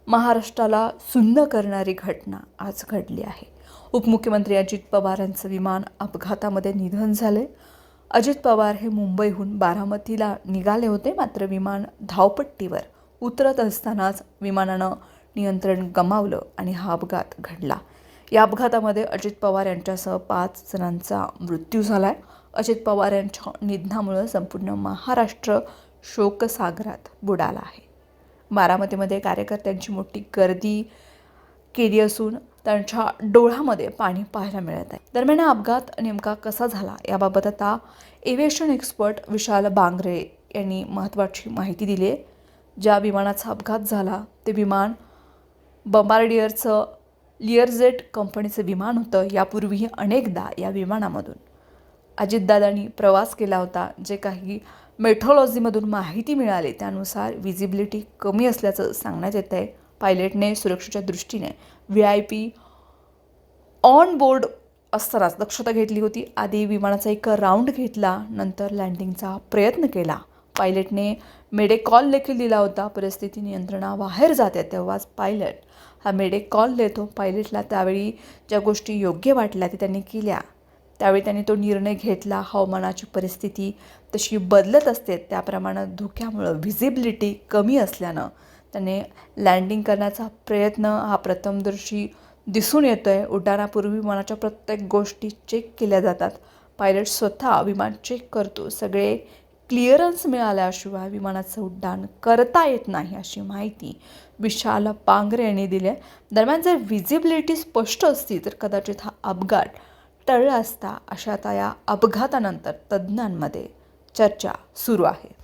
महाराष्ट्राला सुन्न करणारी घटना आज घडली आहे. उपमुख्यमंत्री अजित पवार यांचं विमान अपघातामध्ये निधन झाले. अजित पवार हे मुंबईहून बारामतीला निघाले होते, मात्र विमान धावपट्टीवर उतरत असतानाच विमानानं नियंत्रण गमावलं आणि हा अपघात घडला. या अपघातामध्ये अजित पवार यांच्यासह 5 जणांचा मृत्यू झाला आहे. अजित पवार यांच्या निधनामुळे संपूर्ण महाराष्ट्र शोकसागरात बुडाला आहे. बारामतीमध्ये कार्यकर्त्यांची मोठी गर्दी केली असून त्यांच्या डोळ्यामध्ये पाणी पाहायला मिळत आहे. दरम्यान हा अपघात नेमका कसा झाला याबाबत आता एव्हिएशन एक्सपर्ट विशाल बांगरे यांनी महत्त्वाची माहिती दिली आहे. ज्या विमानाचा अपघात झाला ते विमान बॉम्बार्डियरचं लिअरजेट कंपनीचं विमान होतं. यापूर्वीही अनेकदा या विमानामधून अजितदादांनी प्रवास केला होता. जे काही मेट्रोलॉजीमधून माहिती मिळाली त्यानुसार विजिबिलिटी कमी असल्याचं सांगण्यात येत आहे. पायलटने सुरक्षेच्या दृष्टीने VIP ऑन बोर्ड असतानाच दक्षता घेतली होती. आधी विमानाचा एक राऊंड घेतला, नंतर लँडिंगचा प्रयत्न केला. पायलटने मेडे कॉल देखील दिला होता. परिस्थिती नियंत्रणाबाहेर जाते तेव्हाच पायलट हा मेडे कॉल देतो. पायलटला त्यावेळी ज्या गोष्टी योग्य वाटल्या ते त्यांनी केल्या. त्यावेळी त्यांनी तो निर्णय घेतला. हवामानाची परिस्थिती तशी बदलत असते, त्याप्रमाणे धुक्यामुळं व्हिजिबिलिटी कमी असल्यानं त्याने लँडिंग करण्याचा प्रयत्न हा प्रथमदर्शी दिसून येतो आहे. उड्डाणापूर्वी विमानाच्या प्रत्येक गोष्टी चेक केल्या जातात. पायलट स्वतः विमान चेक करतो. सगळे क्लिअरन्स मिळाल्याशिवाय विमानाचं उड्डाण करता येत नाही, अशी माहिती विशाल बांगरे यांनी दिली आहे. दरम्यान जर व्हिजिबिलिटी स्पष्ट असती तर कदाचित हा अपघात टळला असता, अशा आता या अपघातानंतर तज्ज्ञांमध्ये चर्चा सुरू आहे.